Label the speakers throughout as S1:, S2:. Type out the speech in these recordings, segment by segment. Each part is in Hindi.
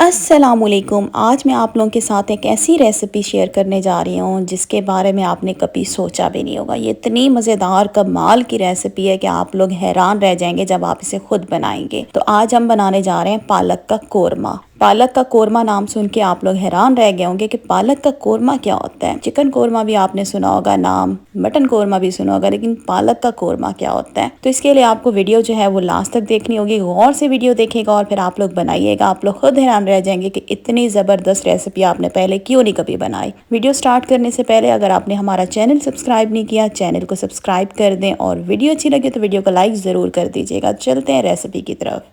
S1: अस्सलामुअलैकुम। आज मैं आप लोगों के साथ एक ऐसी रेसिपी शेयर करने जा रही हूँ जिसके बारे में आपने कभी सोचा भी नहीं होगा। ये इतनी मज़ेदार कमाल की रेसिपी है कि आप लोग हैरान रह जाएंगे जब आप इसे खुद बनाएंगे। तो आज हम बनाने जा रहे हैं पालक का कोरमा। पालक का कोरमा नाम सुन के आप लोग हैरान रह गए होंगे कि पालक का कोरमा क्या होता है। चिकन कोरमा भी आपने सुना होगा नाम, मटन कोरमा भी सुना होगा, लेकिन पालक का कोरमा क्या होता है। तो इसके लिए आपको वीडियो जो है वो लास्ट तक देखनी होगी। गौर से वीडियो देखेगा और फिर आप लोग बनाइएगा। आप लोग खुद हैरान रह जाएंगे कि इतनी ज़बरदस्त रेसिपी आपने पहले क्यों नहीं कभी बनाई। वीडियो स्टार्ट करने से पहले अगर आपने हमारा चैनल सब्सक्राइब नहीं किया, चैनल को सब्सक्राइब कर दें और वीडियो अच्छी लगे तो वीडियो को लाइक ज़रूर कर दीजिएगा। चलते हैं रेसिपी की तरफ।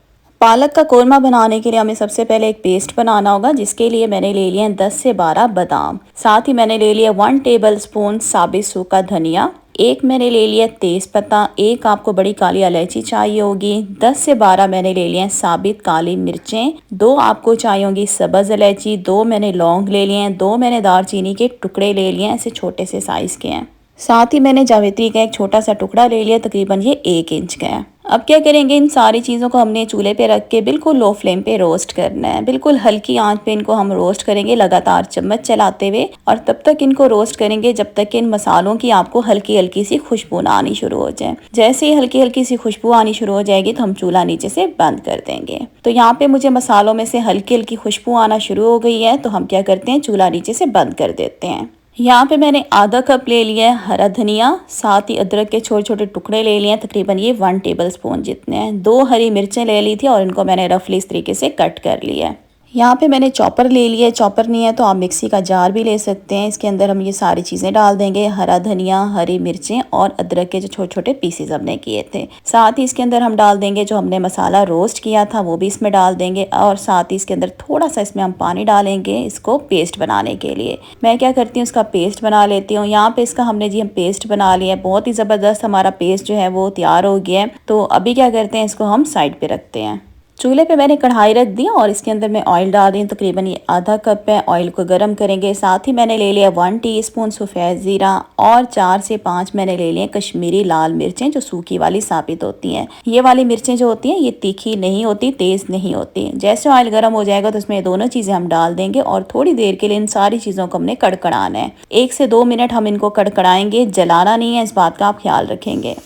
S1: पालक का कोरमा बनाने के लिए हमें सबसे पहले एक पेस्ट बनाना होगा, जिसके लिए मैंने ले लिया 10 से 12 बादाम। साथ ही मैंने ले लिया 1 टेबलस्पून साबित सूखा धनिया, एक मैंने ले लिया तेज पत्ता, एक आपको बड़ी काली इलायची चाहिए होगी, 10 से 12 मैंने ले लिया साबित काली मिर्चें, 2 आपको चाहिए होगी सब्ज़ इलायची, 2 मैंने लौंग ले लिए हैं, 2 मैंने दालचीनी के टुकड़े ले लिए हैं, ऐसे छोटे से साइज़ के हैं। साथ ही मैंने जावित्री का एक छोटा सा टुकड़ा ले लिया, तकरीबन ये 1 इंच का है। अब क्या करेंगे, इन सारी चीज़ों को हमने चूल्हे पे रख के बिल्कुल लो फ्लेम पे रोस्ट करना है। बिल्कुल हल्की आंच पे इनको हम रोस्ट करेंगे, लगातार चम्मच चलाते हुए, और तब तक इनको रोस्ट करेंगे जब तक कि इन मसालों की आपको हल्की हल्की सी खुशबू ना आनी शुरू हो जाए। जैसे ही हल्की हल्की सी खुशबू आनी शुरू हो जाएगी तो हम चूल्हा नीचे से बंद कर देंगे। तो यहाँ पे मुझे मसालों में से हल्की हल्की खुशबू आना शुरू हो गई है, तो हम क्या करते हैं, चूल्हा नीचे से बंद कर देते हैं। यहाँ पे मैंने आधा कप ले लिया है हरा धनिया, साथ ही अदरक के छोटे छोटे टुकड़े ले लिए हैं, तकरीबन ये 1 टेबलस्पून जितने हैं। 2 हरी मिर्चें ले ली थी और इनको मैंने रफली इस तरीके से कट कर लिया है। यहाँ पे मैंने चॉपर ले लिया है, चॉपर नहीं है तो आप मिक्सी का जार भी ले सकते हैं। इसके अंदर हम ये सारी चीज़ें डाल देंगे, हरा धनिया, हरी मिर्चें और अदरक के जो छोटे छोटे पीसेस हमने किए थे। साथ ही इसके अंदर हम डाल देंगे जो हमने मसाला रोस्ट किया था, वो भी इसमें डाल देंगे, और साथ ही इसके अंदर थोड़ा सा इसमें हम पानी डालेंगे इसको पेस्ट बनाने के लिए। मैं क्या करती हूँ, इसका पेस्ट बना लेती हूँ। यहाँ पे इसका हमने जी हम पेस्ट बना लिया है, बहुत ही ज़बरदस्त हमारा पेस्ट जो है वो तैयार हो गया है। तो अभी क्या करते हैं, इसको हम साइड पे रखते हैं। चूल्हे पे मैंने कढ़ाई रख दी और इसके अंदर मैं ऑयल डाल रही हूँ, तकरीबन ये आधा कप है। ऑयल को गर्म करेंगे। साथ ही मैंने ले लिया 1 टीस्पून सफ़ेद ज़ीरा और 4 से 5 मैंने ले लिए कश्मीरी लाल मिर्चें, जो सूखी वाली साबित होती हैं। ये वाली मिर्चें जो होती हैं ये तीखी नहीं होती, तेज़ नहीं होती। जैसे ऑयल गर्म हो जाएगा तो इसमें दोनों चीज़ें हम डाल देंगे और थोड़ी देर के लिए इन सारी चीज़ों को हमने कड़कड़ाना है। 1 से 2 मिनट हम इनको कड़कड़ाएंगे, जलाना नहीं है, इस बात का आप ख्याल रखेंगे।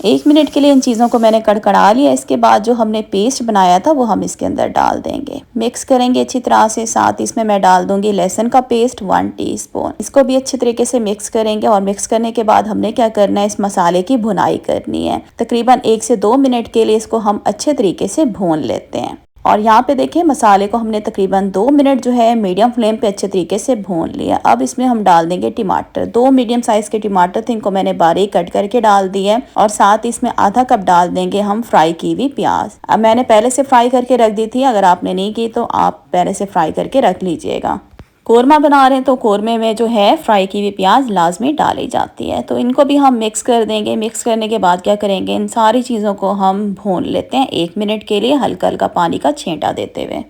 S1: 1 मिनट के लिए इन चीज़ों को मैंने कड़कड़ा लिया। इसके बाद जो हमने पेस्ट बनाया था वो हम इसके अंदर डाल देंगे, मिक्स करेंगे अच्छी तरह से। साथ इसमें मैं डाल दूंगी लहसुन का पेस्ट 1 टीस्पून। इसको भी अच्छी तरीके से मिक्स करेंगे और मिक्स करने के बाद हमने क्या करना है, इस मसाले की भुनाई करनी है। तकरीबन 1 से 2 मिनट के लिए इसको हम अच्छे तरीके से भून लेते हैं। और यहाँ पे देखिए मसाले को हमने तकरीबन 2 मिनट जो है मीडियम फ्लेम पे अच्छे तरीके से भून लिया। अब इसमें हम डाल देंगे टमाटर। 2 मीडियम साइज़ के टमाटर थे, इनको मैंने बारीक कट करके डाल दिए। और साथ इसमें आधा कप डाल देंगे हम फ्राई की हुई प्याज। अब मैंने पहले से फ्राई करके रख दी थी, अगर आपने नहीं की तो आप पहले से फ्राई करके रख लीजिएगा। कोरमा बना रहे हैं तो कोरमे में जो है फ्राई की हुई प्याज लाजमी डाली जाती है। तो इनको भी हम मिक्स कर देंगे। मिक्स करने के बाद क्या करेंगे, इन सारी चीज़ों को हम भून लेते हैं 1 मिनट के लिए, हल्का हल्का पानी का छींटा देते हुए।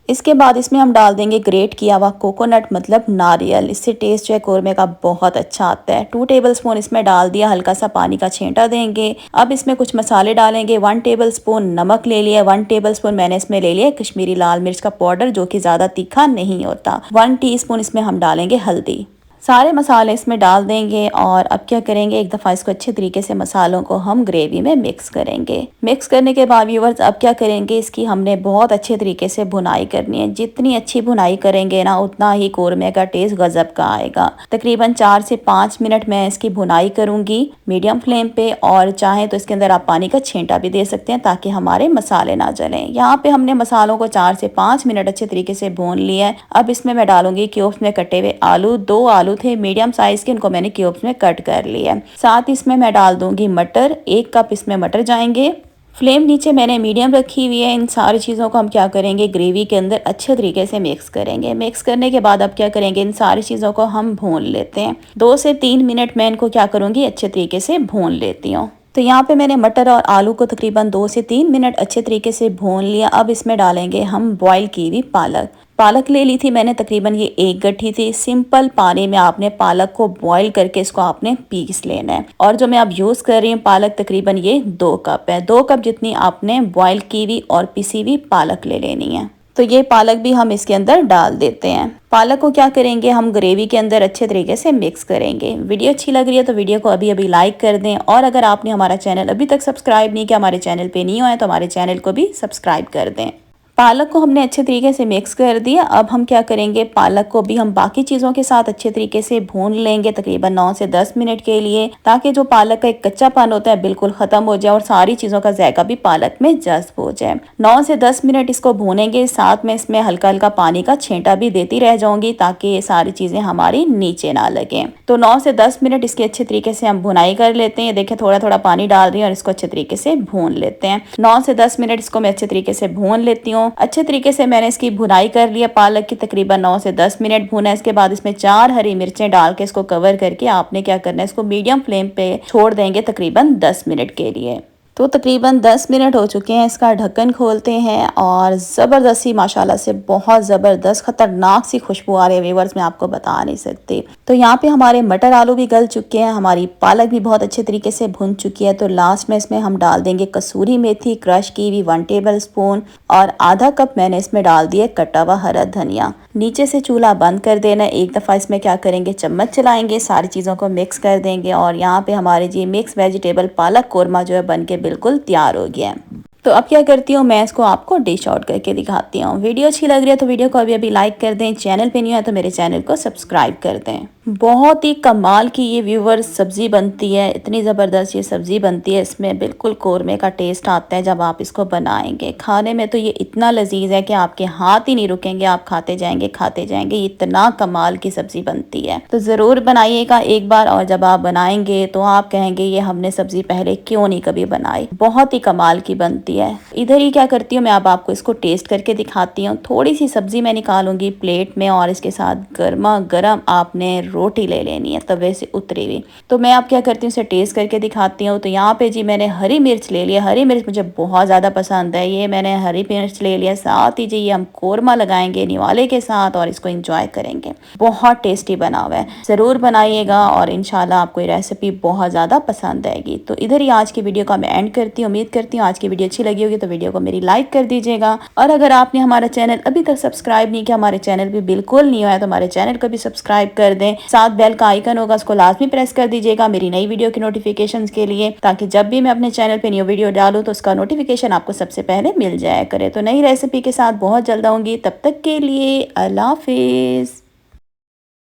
S1: इसके बाद इसमें हम डाल देंगे ग्रेट किया हुआ कोकोनट, मतलब नारियल। इससे टेस्ट जो है कोरमे का बहुत अच्छा आता है। 2 टेबलस्पून इसमें डाल दिया, हल्का सा पानी का छींटा देंगे। अब इसमें कुछ मसाले डालेंगे। 1 टेबलस्पून नमक ले लिया, 1 टेबलस्पून मैंने इसमें ले लिया कश्मीरी लाल मिर्च का पाउडर, जो कि ज़्यादा तीखा नहीं होता। 1 टीस्पून इसमें हम डालेंगे हल्दी। सारे मसाले इसमें डाल देंगे और अब क्या करेंगे, एक दफ़ा इसको अच्छे तरीके से मसालों को हम ग्रेवी में मिक्स करेंगे। मिक्स करने के बाद व्यूअर्स अब क्या करेंगे, इसकी हमने बहुत अच्छे तरीके से भुनाई करनी है। जितनी अच्छी भुनाई करेंगे ना, उतना ही कोरमे का टेस्ट गजब का आएगा। तकरीबन 4 से 5 मिनट मैं इसकी भुनाई करूँगी मीडियम फ्लेम पे, और चाहें तो इसके अंदर आप पानी का छींटा भी दे सकते हैं ताकि हमारे मसाले ना जलें। यहाँ पे हमने मसालों को 4 से 5 मिनट अच्छे तरीके से भून लिया है। अब इसमें मैं डालूंगी क्यूब्स में कटे हुए आलू। 2 आलू थे मीडियम साइज के, इनको मैंने क्यूब्स में कट कर लिया। साथ इसमें मैं डाल दूंगी मटर, 1 कप इसमें मटर जाएंगे। फ्लेम नीचे मैंने मीडियम रखी हुई है। इन सारी चीज़ों को हम क्या करेंगे, ग्रेवी के अंदर अच्छे तरीके से मिक्स करेंगे। मिक्स करने के बाद अब क्या करेंगे, इन सारी चीज़ों को हम भून लेते हैं। 2 से 3 मिनट मैं इनको क्या करूँगी, अच्छे तरीके से भून लेती हूँ। तो यहाँ पे मैंने मटर और आलू को तकरीबन 2 से 3 मिनट अच्छे तरीके से भून लिया। अब इसमें डालेंगे हम बॉईल की हुई पालक। पालक ले ली थी मैंने, तकरीबन ये 1 गट्ठी थी। सिंपल पानी में आपने पालक को बॉईल करके इसको आपने पीस लेना है। और जो मैं अब यूज़ कर रही हूँ पालक, तकरीबन ये 2 कप है। 2 कप जितनी आपने बॉईल की हुई और पिसी हुई पालक ले लेनी है। तो ये पालक भी हम इसके अंदर डाल देते हैं। पालक को क्या करेंगे, हम ग्रेवी के अंदर अच्छे तरीके से मिक्स करेंगे। वीडियो अच्छी लग रही है तो वीडियो को अभी अभी लाइक कर दें, और अगर आपने हमारा चैनल अभी तक सब्सक्राइब नहीं किया, हमारे चैनल पे नहीं हुआ है, तो हमारे चैनल को भी सब्सक्राइब कर दें। पालक को हमने अच्छे तरीके से मिक्स कर दिया। अब हम क्या करेंगे, पालक को भी हम बाकी चीज़ों के साथ अच्छे तरीके से भून लेंगे तकरीबन 9 से 10 मिनट के लिए, ताकि जो पालक का एक कच्चापन होता है बिल्कुल ख़त्म हो जाए और सारी चीज़ों का जायका भी पालक में जज्ब हो जाए। 9 से 10 मिनट इसको भूनेंगे, साथ में इसमें हल्का हल्का पानी का छींटा भी देती रह जाऊंगी ताकि ये सारी चीज़ें हमारी नीचे ना लगें। तो 9 से 10 मिनट इसके अच्छे तरीके से हम भुनाई कर लेते हैं। देखिए थोड़ा थोड़ा पानी डाल रही हूँ और इसको अच्छे तरीके से भून लेते हैं। 9 से 10 मिनट इसको मैं अच्छे तरीके से भून लेती हूँ। अच्छे तरीके से मैंने इसकी भुनाई कर लिया पालक की, तकरीबन 9 से 10 मिनट भुना। इसके बाद इसमें 4 हरी मिर्चें डाल के इसको कवर करके आपने क्या करना है, इसको मीडियम फ्लेम पे छोड़ देंगे तकरीबन 10 मिनट के लिए। तो तकरीबन 10 मिनट हो चुके हैं, इसका ढक्कन खोलते हैं और ज़बरदस्ती माशाल्लाह से बहुत ज़बरदस्त ख़तरनाक सी खुशबू आ रही है व्यूअर्स, मैं आपको बता नहीं सकती। तो यहाँ पे हमारे मटर आलू भी गल चुके हैं, हमारी पालक भी बहुत अच्छे तरीके से भुन चुकी है। तो लास्ट में इसमें हम डाल देंगे कसूरी मेथी क्रश की हुई 1 टेबल स्पून, और आधा कप मैंने इसमें डाल दिया कटा हुआ हरा धनिया। नीचे से चूल्हा बंद कर देना। एक दफ़ा इसमें क्या करेंगे, चम्मच चलाएंगे, सारी चीज़ों को मिक्स कर देंगे, और यहाँ पे हमारे जी मिक्स वेजिटेबल पालक कोरमा जो है बन के बिल्कुल तैयार हो गया है। तो अब क्या करती हूँ, मैं इसको आपको डिश आउट करके दिखाती हूँ। वीडियो अच्छी लग रही है तो वीडियो को अभी अभी लाइक कर दें, चैनल पे नहीं है तो मेरे चैनल को सब्सक्राइब कर दें। बहुत ही कमाल की ये व्यूअर्स सब्ज़ी बनती है, इतनी ज़बरदस्त ये सब्ज़ी बनती है, इसमें बिल्कुल कोरमे का टेस्ट आता है जब आप इसको बनाएंगे। खाने में तो ये इतना लजीज है कि आपके हाथ ही नहीं रुकेंगे, आप खाते जाएंगे। ये इतना कमाल की सब्ज़ी बनती है, तो ज़रूर बनाइएगा एक बार, और जब आप बनाएंगे तो आप कहेंगे ये हमने सब्ज़ी पहले क्यों नहीं कभी बनाई। बहुत ही कमाल की बनती है। इधर ही क्या करती हूँ, मैं अब आपको इसको टेस्ट करके दिखाती हूँ। थोड़ी सी सब्ज़ी मैं निकालूंगी प्लेट में, और इसके साथ गर्मा गर्म आपने रोटी ले लेनी है तवे से उतरी हुई। तो मैं अब क्या करती हूँ, इसे टेस्ट करके दिखाती हूँ। तो यहाँ पे जी मैंने हरी मिर्च ले लिया, हरी मिर्च मुझे बहुत ज़्यादा पसंद है, ये मैंने हरी मिर्च ले लिया। साथ ही जी ये हम कोरमा लगाएंगे निवाले के साथ और इसको इंजॉय करेंगे। बहुत टेस्टी बना हुआ है, ज़रूर बनाइएगा और इंशाल्लाह आपको ये रेसिपी बहुत ज़्यादा पसंद आएगी। तो इधर ही आज की वीडियो का मैं एंड करती हूँ। उम्मीद करती हूँ आज की वीडियो अच्छी लगी होगी, तो वीडियो को मेरी लाइक कर दीजिएगा, और अगर आपने हमारा चैनल अभी तक सब्सक्राइब नहीं किया, हमारे चैनल भी बिल्कुल नहीं हुआ है, तो हमारे चैनल को भी सब्सक्राइब कर दें। साथ बेल का आइकन होगा, उसको लाजमी प्रेस कर दीजिएगा मेरी नई वीडियो की नोटिफिकेशंस के लिए, ताकि जब भी मैं अपने चैनल पे न्यू वीडियो डालूं तो उसका नोटिफिकेशन आपको सबसे पहले मिल जाया करे। तो नई रेसिपी के साथ बहुत जल्द आऊंगी, तब तक के लिए अल्लाह हाफिज़।